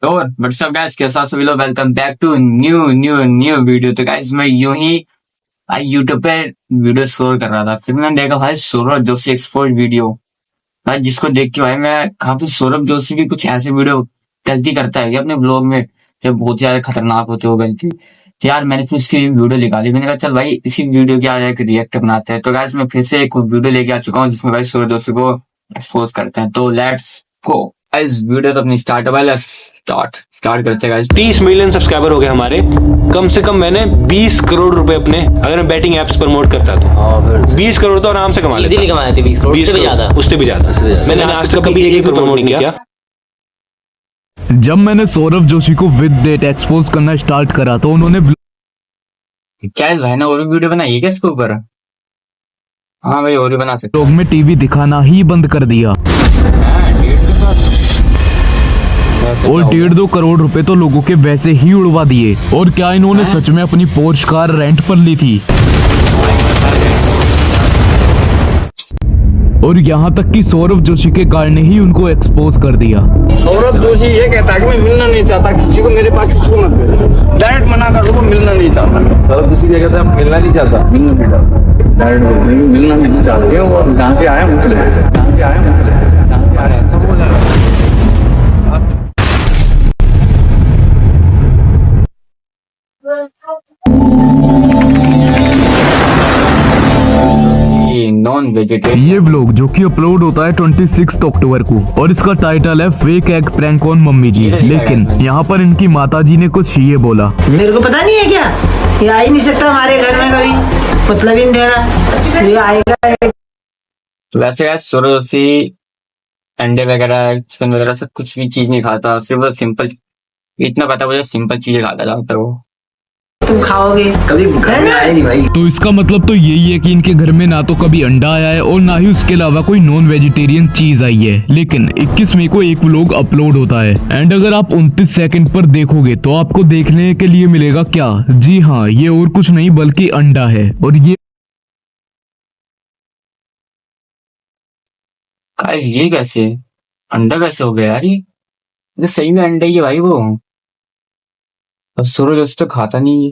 तो WhatsApp guys, कैसा सभी लोग, welcome back to new video. तो गाइस मैं यूं ही यूट्यूब पे वीडियो स्क्रॉल कर रहा था, फिर मैंने देखा भाई सौरभ जोशी एक्सपोर्ट वीडियो। भाई जिसको देख के भाई मैं काफी सौरभ जोशी भी कुछ ऐसे वीडियो गलती करता है अपने ब्लॉग में जो बहुत ज्यादा खतरनाक होती है वो गलती। तो यार मैंने फिर उसकी वीडियो निकाली, मैंने कहा चल भाई इसी वीडियो की आज एक रिएक्ट बनाते हैं। तो गाइस मैं फिर से एक वीडियो लेके आ चुका हूँ जिसमें भाई सौरभ जोशी को एक्सपोज करते हैं। तो लेट्स गो। इस वीडियो तो अपनी स्टार्ट स्टार्ट करते हैं। 30 मिलियन सब्सक्राइबर हो गए हमारे। कम से कम मैंने 20 करोड़ रुपए अपने, अगर मैं बैटिंग एप्स प्रमोट करता तो 20 करोड़ तो आराम से कमा लेता। इजीली कमा लेते 20 करोड़, उससे भी ज्यादा, उससे भी ज्यादा। मैंने आज तक कभी एक भी प्रमोट नहीं किया। जब मैंने सौरभ जोशी को विद डेट एक्सपोज करना स्टार्ट करा तो उन्होंने क्या है भाई ना और भी वीडियो बनाई है क्या इसके ऊपर? हाँ भाई और भी बना सकते। ब्लॉग में टीवी दिखाना ही बंद कर दिया और 1.5-2 करोड़ रुपए तो लोगों के वैसे ही उड़वा दिए। और क्या इन्होंने सच में अपनी पोर्श कार रेंट पर ली थी? और यहाँ तक कि सौरभ जोशी के कार ने ही उनको एक्सपोज कर दिया। सौरभ जोशी ये कहता है कि मैं मिलना नहीं चाहता किसी को, मेरे पास किसी को मत भेजो। डायरेक्ट मना कर दो, वो मिलना नहीं चाहता। सौरभ जोशी ये कहता है मिलना नहीं चाहता, डायरेक्ट मिलना नहीं चाहते। और जहाँ से आया मुझसे ऐसा बोल रहा है। नॉन वेजिटेरियन ये व्लॉग जो कि अपलोड होता है 26 अक्टूबर को और इसका टाइटल है fake egg prank on mummy ji. लेकिन यहाँ पर इनकी माताजी ने कुछ ये बोला, मेरे को पता नहीं है क्या, ये आ ही नहीं सकता हमारे घर में कभी, मतलब ही नहीं दे रहा ये आएगा। तो वैसे यार सौरभ जोशी अंडे वगैरह चिकन वगैरह सब कुछ भी चीज नहीं खाता, सिर्फ वो सिंपल, इतना पता मुझे सिंपल चीजें खाता ज्यादातर वो। तुम खाओगे कभी घर में आए नहीं भाई। तो इसका मतलब तो यही है कि इनके घर में ना तो कभी अंडा आया है और ना ही उसके अलावा कोई नॉन वेजिटेरियन चीज आई है। लेकिन 21 मई को एक व्लॉग अपलोड होता है एंड अगर आप 29 सेकंड पर देखोगे तो आपको देखने के लिए मिलेगा क्या, जी हाँ, ये और कुछ नहीं बल्कि अंडा है। और ये कैसे अंडा कैसे हो गया यार? ये सही में अंडा ही है भाई वो। और सूरज जोशी तो खाता नहीं है।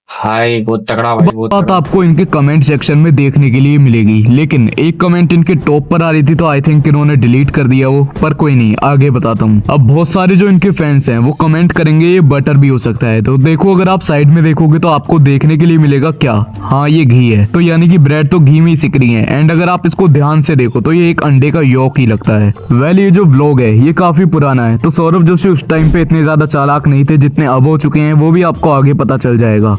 हाय बहुत तगड़ा भाई, बहुत बात आपको इनके कमेंट सेक्शन में देखने के लिए मिलेगी। लेकिन एक कमेंट इनके टॉप पर आ रही थी तो आई थिंक इन्होंने डिलीट कर दिया वो, पर कोई नहीं, आगे बताता हूँ। अब बहुत सारे जो इनके फैंस हैं वो कमेंट करेंगे ये बटर भी हो सकता है। तो देखो अगर आप साइड में देखोगे तो आपको देखने के लिए मिलेगा क्या, हाँ ये घी है। तो यानी कि ब्रेड तो घी में ही सिक रही है। एंड अगर आप इसको ध्यान से देखो तो ये एक अंडे का यॉक ही लगता है। वेल ये जो व्लॉग है ये काफी पुराना है, तो सौरभ जोशी उस टाइम पे इतने ज्यादा चालाक नहीं थे जितने अब हो चुके हैं, वो भी आपको आगे पता चल जाएगा।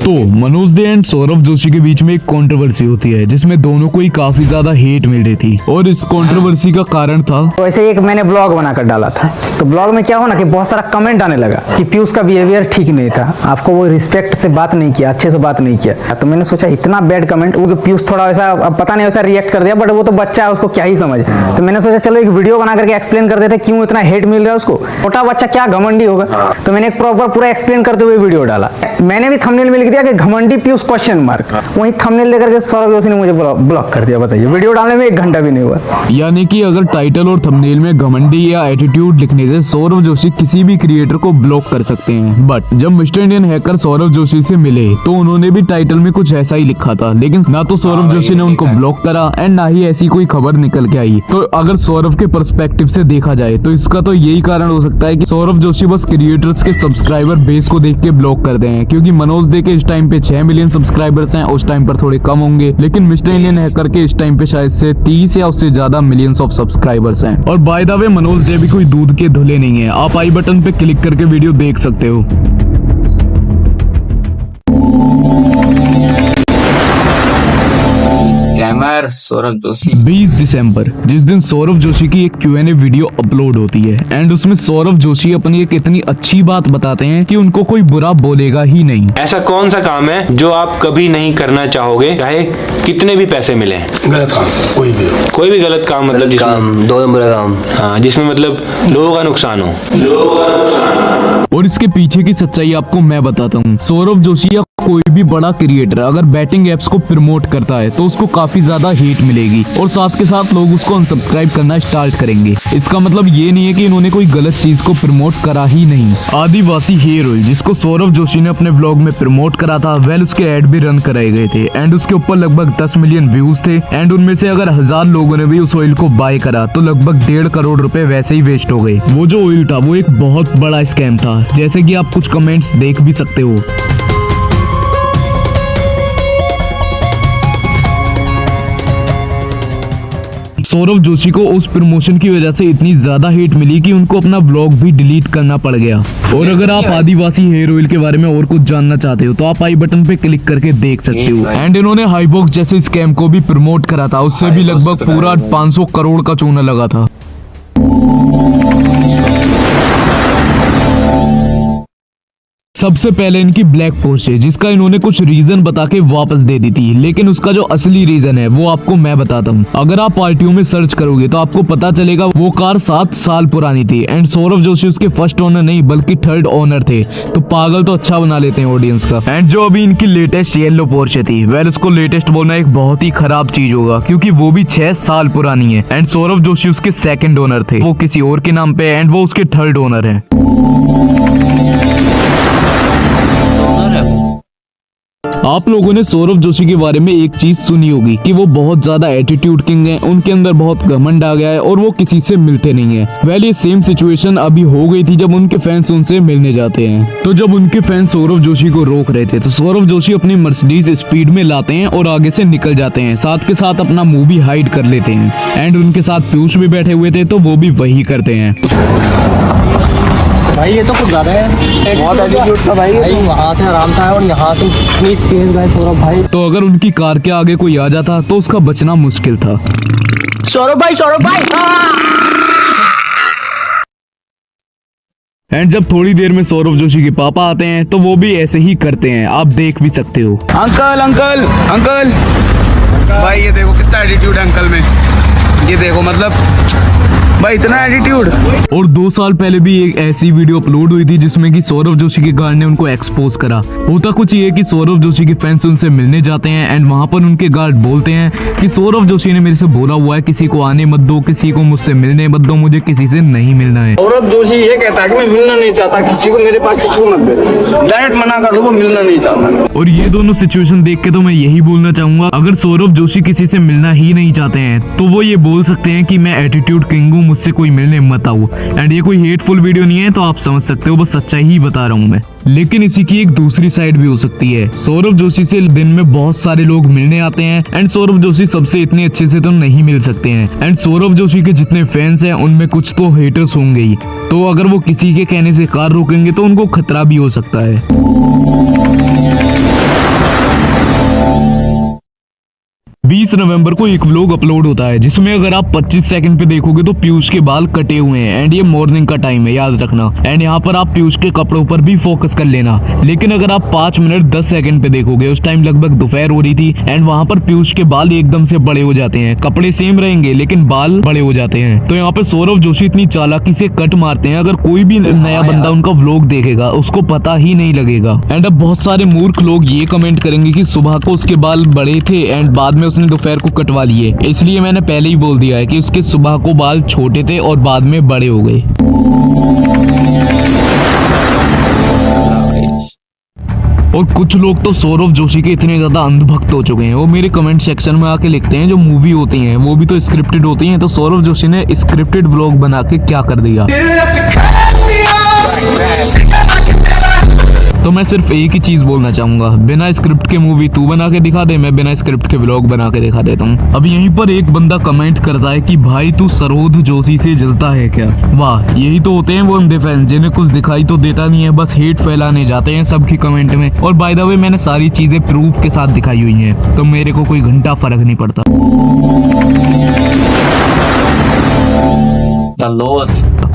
तो मनोज दे एंड सौरभ जोशी के बीच में एक कंट्रोवर्सी होती है जिसमें दोनों को ही काफी ज्यादा हेट मिल रही थी। और इस कंट्रोवर्सी का कारण था, तो ऐसे एक मैंने ब्लॉग बनाकर डाला था, तो ब्लॉग में क्या हो ना कि बहुत सारा कमेंट आने लगा कि पीयूष का बिहेवियर ठीक नहीं था, आपको वो रिस्पेक्ट से बात नहीं किया, अच्छे से बात नहीं किया। तो मैंने सोचा इतना बैड कमेंट, वो पीयूष थोड़ा वैसा, अब पता नहीं वैसा रिएक्ट कर दिया, बट वो तो बच्चा है, उसको क्या ही समझ। तो मैंने सोचा चलो एक वीडियो बना करके एक्सप्लेन कर देते क्यों इतना हेट मिल रहा है उसको, छोटा बच्चा क्या घमंडी होगा। तो मैंने एक प्रॉपर पूरा एक्सप्लेन करते हुए वीडियो डाला। मैंने भी थंबनेल में लिख दिया कि घमंडी पीयूष क्वेश्चन मार्क, वही थंबनेल लेकर के सौरभ जोशी ने मुझे ब्लॉक कर दिया। बताइए, वीडियो डालने में 1 घंटा भी नहीं हुआ। यानी कि अगर टाइटल और थंबनेल में घमंडी या एटीट्यूड लिखने से सौरभ जोशी किसी भी क्रिएटर को ब्लॉक कर सकते हैं। बट जब mister Indian hacker Saurabh Joshi से मिले तो उन्होंने भी टाइटल में कुछ ऐसा ही लिखा था, लेकिन ना तो सौरभ जोशी ने उनको ब्लॉक करा एंड ना ही ऐसी कोई खबर निकल के आई। तो अगर सौरभ के पर्सपेक्टिव से देखा जाए तो इसका तो यही कारण हो सकता है कि सौरभ जोशी बस क्रिएटर्स के सब्सक्राइबर बेस को देख के ब्लॉक कर दे हैं, क्योंकि मनोज दे के इस टाइम पे 6 मिलियन सब्सक्राइबर्स हैं, उस टाइम पर थोड़े कम होंगे, लेकिन मिस्टर इंडियन हैकर के इस टाइम पे शायद से 30 या उससे ज्यादा मिलियंस ऑफ सब्सक्राइबर्स हैं। और बाय द वे मनोज दे भी कोई दूध के धुले नहीं है, आप आई बटन पे क्लिक करके वीडियो देख सकते हो। सौरभ जोशी 20 दिसंबर जिस दिन सौरभ जोशी की एक Q&A वीडियो अपलोड होती है एंड उसमें सौरभ जोशी अपनी एक इतनी अच्छी बात बताते हैं कि उनको कोई बुरा बोलेगा ही नहीं। ऐसा कौन सा काम है जो आप कभी नहीं करना चाहोगे, चाहे कितने भी पैसे मिले? गलत काम, कोई भी गलत काम, मतलब जिसमें 2 नंबर काम, हाँ, जिसमें मतलब लोगों का नुकसान हो। और इसके पीछे की सच्चाई आपको मैं बताता हूँ। सौरभ जोशी या कोई भी बड़ा क्रिएटर अगर बैटिंग एप्स को प्रमोट करता है तो उसको काफी ज्यादा हेट मिलेगी और साथ के साथ लोग उसको अनसब्सक्राइब करना स्टार्ट करेंगे। इसका मतलब ये नहीं है कि इन्होंने कोई गलत चीज को प्रमोट करा ही नहीं। आदिवासी हेयर ऑयल जिसको सौरभ जोशी ने अपने व्लॉग में प्रमोट करा था, वेल उसके ऐड भी रन कराए गए थे एंड उसके ऊपर लगभग 10 मिलियन व्यूज थे एंड उनमें से अगर 1000 लोगों ने भी उस ऑयल को बाय करा तो लगभग 1.5 करोड़ रुपए वैसे ही वेस्ट हो गए। वो जो ऑयल था वो एक बहुत बड़ा स्कैम था, जैसे कि आप कुछ कमेंट्स देख भी सकते हो। सौरभ जोशी को उस प्रमोशन की वजह से इतनी ज्यादा हेट मिली कि उनको अपना ब्लॉग भी डिलीट करना पड़ गया। और अगर आप आदिवासी हेयर ऑयल के बारे में और कुछ जानना चाहते हो तो आप आई बटन पे क्लिक करके देख सकते हो। एंड इन्होंने हाईबॉक्स जैसे स्कैम को भी प्रमोट करा था, उससे भी लगभग पूरा 500 करोड़ का चूना लगा था। सबसे पहले इनकी ब्लैक पोस्ट है जिसका इन्होंने कुछ रीजन बता के वापस दे दी थी, लेकिन उसका जो असली रीजन है वो आपको मैं बताता हूँ। अगर आप पार्टियों में सर्च करोगे तो आपको पता चलेगा वो कार 7 साल पुरानी थी एंड सौरभ जोशी उसके फर्स्ट ओनर नहीं बल्कि थर्ड ओनर थे। तो पागल तो अच्छा बना लेते हैं ऑडियंस का। एंड जो अभी इनकी लेटेस्ट येलो पोर्शे थी, वेल उसको लेटेस्ट बोलना एक बहुत ही खराब चीज होगा क्योंकि वो भी 6 साल पुरानी है एंड सौरभ जोशी उसके सेकंड ओनर थे, वो किसी और के नाम पे एंड वो उसके थर्ड ओनर है। आप लोगों ने सौरभ जोशी के बारे में एक चीज सुनी होगी कि वो बहुत ज्यादा एटीट्यूड किंग हैं, उनके अंदर बहुत घमंड आ गया है और वो किसी से मिलते नहीं है। वेल ये सेम सिचुएशन अभी हो गई थी जब उनके फैंस उनसे मिलने जाते हैं। तो जब उनके फैंस सौरभ जोशी को रोक रहे थे तो सौरभ जोशी अपनी मर्सिडीज स्पीड में लाते हैं और आगे से निकल जाते हैं, साथ के साथ अपना मुंह भी हाइड कर लेते हैं। एंड उनके साथ पीयूष भी बैठे हुए थे तो वो भी वही करते हैं। भाई ये तो कुछ ज्यादा है, बहुत एटीट्यूड था भाई। वहाँ से आराम से आया और यहाँ से इतनी तेज गए सौरभ भाई। तो अगर उनकी कार के आगे कोई आ जाता तो उसका बचना मुश्किल था। सौरभ भाई एंड जब थोड़ी देर में सौरभ जोशी के पापा आते हैं तो वो भी ऐसे ही करते हैं, आप देख भी सकते हो। अंकल अंकल अंकल भाई ये देखो कितना एटीट्यूड है अंकल में, ये देखो मतलब भाई इतना एटीट्यूड। और 2 साल पहले भी एक ऐसी वीडियो अपलोड हुई थी जिसमें कि सौरभ जोशी के गार्ड ने उनको एक्सपोज करा। होता कुछ ये कि सौरभ जोशी के फैंस उनसे मिलने जाते हैं एंड वहां पर उनके गार्ड बोलते हैं कि सौरभ जोशी ने मेरे से बोला हुआ है किसी को आने मत दो, किसी को मुझसे मिलने मत दो, मुझे किसी से नहीं मिलना है। सौरभ जोशी ये कहता है कि मैं मिलना नहीं चाहता किसी को, मेरे पास किसी को मत भेजो, डायरेक्ट मना कर दो, वो मिलना नहीं चाहता। और ये दोनों सिचुएशन देख के तो मैं यही बोलना चाहूंगा, अगर सौरभ जोशी किसी से मिलना ही नहीं चाहते हैं तो वो ये बोल सकते हैं कि मैं एटीट्यूड किंग हूँ, मुझसे कोई मिलने मत आओ। एंड ये कोई हेटफुल वीडियो नहीं है तो आप समझ सकते हो, बस सच्चाई ही बता रहा हूँ मैं। लेकिन इसी की एक दूसरी साइड भी हो सकती है। सौरभ जोशी से दिन में बहुत सारे लोग मिलने आते हैं एंड सौरभ जोशी सबसे इतने अच्छे से तो नहीं मिल सकते हैं एंड सौरभ जोशी के जितने फैंस हैं उनमें कुछ तो हेटर्स होंगे ही। तो अगर वो किसी के कहने से कार रोकेंगे तो उनको खतरा भी हो सकता है। 20 नवंबर को एक व्लॉग अपलोड होता है जिसमें अगर आप 25 सेकंड पे देखोगे तो पीयूष के बाल कटे हुए हैं एंड ये मॉर्निंग का टाइम है, याद रखना। एंड यहाँ पर आप पीयूष के कपड़ों पर भी फोकस कर लेना। लेकिन अगर आप 5 मिनट 10 सेकंड पे देखोगे, उस टाइम लगभग दोपहर हो रही थी एंड वहां पर पीयूष के बाल एकदम से बड़े हो जाते हैं। कपड़े सेम रहेंगे लेकिन बाल बड़े हो जाते हैं। तो यहाँ पे सौरभ जोशी इतनी चालाकी से कट मारते हैं, अगर कोई भी नया बंदा उनका व्लॉग देखेगा उसको पता ही नहीं लगेगा। एंड अब बहुत सारे मूर्ख लोग ये कमेंट करेंगे कि सुबह को उसके बाल बड़े थे एंड बाद में उसने दोपहर को कटवा लिए, इसलिए मैंने पहले ही बोल दिया है कि उसके सुबह को बाल छोटे थे और बाद में बड़े हो गए। और कुछ लोग तो सौरभ जोशी के इतने ज्यादा अंधभक्त हो चुके हैं, वो मेरे कमेंट सेक्शन में आके लिखते हैं जो मूवी होती हैं वो भी तो स्क्रिप्टेड होती हैं, तो सौरभ जोशी ने स्क्रिप्टेड व्लॉग बना के क्या कर दिया। तो मैं सिर्फ एक ही चीज बोलना चाहूंगा, बिना स्क्रिप्ट के मूवी तू बना के दिखा दे, मैं बिना स्क्रिप्ट के व्लॉग बना के दिखा देता हूँ। अब यहीं पर एक बंदा कमेंट करता है कि भाई तू सरोद जोशी से जलता है क्या। वाह, यही तो होते हैं वो अंधे फैन जिन्हें कुछ दिखाई तो देता नहीं है, बस हेट फैलाने जाते हैं सबकी कमेंट में। और बाय द वे मैंने सारी चीजें प्रूफ के साथ दिखाई हुई हैं, तो मेरे को कोई घंटा फर्क नहीं पड़ता।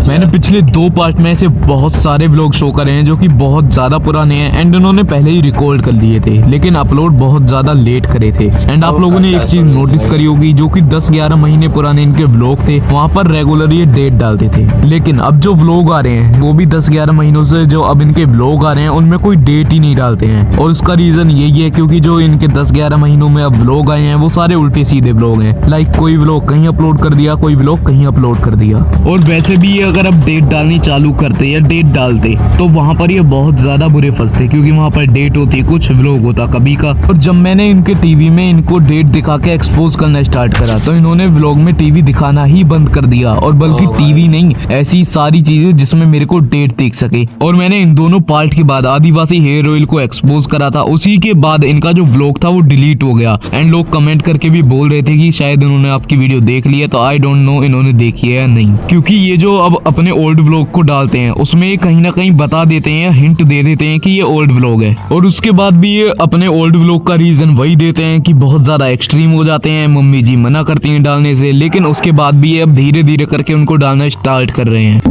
मैं मैंने पिछले 2 पार्ट में ऐसे बहुत सारे व्लॉग शो करे हैं जो कि बहुत ज्यादा पुराने हैं एंड उन्होंने पहले ही रिकॉर्ड कर लिए थे, लेकिन अपलोड बहुत ज्यादा लेट करे थे। एंड आप लोगों ने एक चीज नोटिस करी होगी, जो कि 10-11 महीने पुराने इनके व्लॉग थे, वहाँ पर रेगुलर ये डेट डालते थे। लेकिन अब जो व्लॉग आ रहे हैं वो भी 10-11 महीनों से जो अब इनके व्लॉग आ रहे हैं उनमें कोई डेट ही नहीं डालते हैं। और उसका रीजन यही है क्योंकि जो इनके 10-11 महीनों में अब व्लॉग आए हैं वो सारे उल्टे सीधे व्लॉग हैं। लाइक कोई व्लॉग कहीं अपलोड कर दिया, कोई व्लॉग कहीं अपलोड कर दिया। और वैसे भी ये अगर अब डेट डालनी चालू करते या डेट डालते तो वहाँ पर ये बहुत ज्यादा बुरे फंसते, क्योंकि वहाँ पर डेट होती है कुछ, व्लॉग होता कभी का। और जब मैंने इनके टीवी में इनको डेट दिखा के एक्सपोज करना स्टार्ट करा तो इन्होंने व्लॉग में टीवी दिखाना ही बंद कर दिया। और बल्कि टीवी नहीं, ऐसी सारी चीजें जिसमें मेरे को डेट दिख सके। और मैंने इन दोनों पार्ट के बाद आदिवासी हेयर ऑयल को एक्सपोज करा था, उसी के बाद इनका जो व्लॉग था वो डिलीट हो गया। एंड लोग कमेंट करके भी बोल रहे थे कि शायद इन्होंने आपकी वीडियो देख ली है, तो आई डोंट नो इन्होंने देखी है या नहीं। क्योंकि ये जो अब अपने ओल्ड व्लॉग को डालते हैं उसमें ये कहीं ना कहीं बता देते हैं या हिंट दे देते हैं कि ये ओल्ड व्लॉग है, और उसके बाद भी ये अपने ओल्ड व्लॉग का रीजन वही देते हैं कि बहुत ज्यादा एक्सट्रीम हो जाते हैं, मम्मी जी मना करती हैं डालने से। लेकिन उसके बाद भी ये अब धीरे धीरे करके उनको डालना स्टार्ट कर रहे हैं।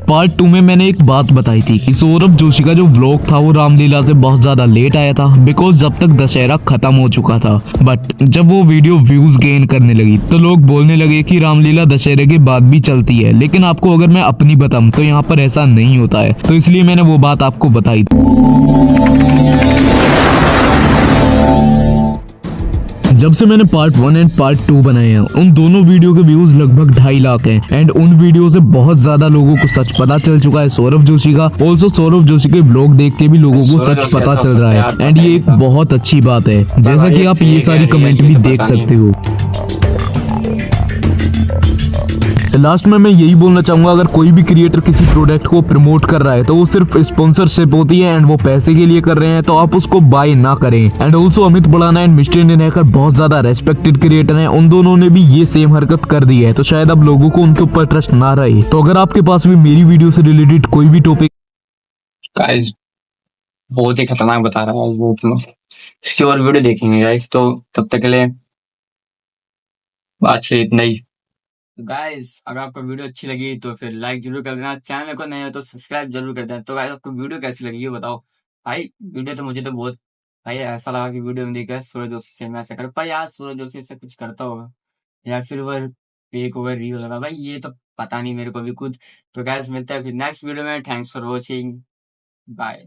पार्ट 2 में मैंने एक बात बताई थी कि सौरभ जोशी का जो व्लॉग था वो रामलीला से बहुत ज्यादा लेट आया था, बिकॉज जब तक दशहरा खत्म हो चुका था। बट जब वो वीडियो व्यूज गेन करने लगी तो लोग बोलने लगे कि रामलीला दशहरे के बाद भी चलती है। लेकिन आपको अगर मैं अपनी बताऊं तो यहाँ पर ऐसा नहीं होता है, तो इसलिए मैंने वो बात आपको बताई थी। जब से मैंने पार्ट 1 एंड पार्ट 2 बनाए हैं उन दोनों वीडियो के व्यूज लगभग 2.5 लाख हैं। एंड उन वीडियो से बहुत ज्यादा लोगों को सच पता चल चुका है सौरभ जोशी का। ऑल्सो सौरभ जोशी के ब्लॉग देख के भी लोगों को सच पता चल रहा है, एंड ये एक बहुत अच्छी बात है, जैसा कि आप ये सारी कमेंट भी देख सकते हो। लास्ट में मैं यही बोलना चाहूंगा, अगर कोई भी क्रिएटर किसी प्रोडक्ट को प्रमोट कर रहा है तो वो सिर्फ स्पॉन्सरशिप होती है एंड वो पैसे के लिए कर रहे हैं, तो आप उसको बाय ना करें। And also Amit Badana and mister Indian hacker बहुत ज्यादा रेस्पेक्टेड क्रिएटर हैं, उन दोनों ने भी ये सेम हरकत कर दी है, तो शायद अब लोगों को उनके ऊपर ट्रस्ट ना रहे। तो अगर आपके पास भी मेरी वीडियो से रिलेटेड कोई भी टॉपिक गाइस बहुत ही खतरनाक बता रहा है वो, इसकी और वीडियो देखेंगे गाइस। तो तब तक के लिए बात से इतना ही। गाइस अगर आपको वीडियो अच्छी लगी तो फिर लाइक जरूर कर देना, चैनल को नए हो तो सब्सक्राइब जरूर कर देना। तो गाइस आपको वीडियो कैसी लगी ये बताओ भाई। वीडियो तो मुझे तो बहुत भाई ऐसा लगा कि वीडियो में देखा सूरज जोशी से मैं ऐसा कर, पर यार सूरज जोशी से कुछ करता होगा या फिर वह फेक ओवर रियल होगा भाई, ये तो पता नहीं मेरे को भी खुद। तो गाइस मिलता है फिर नेक्स्ट वीडियो में। Thanks for watching, bye.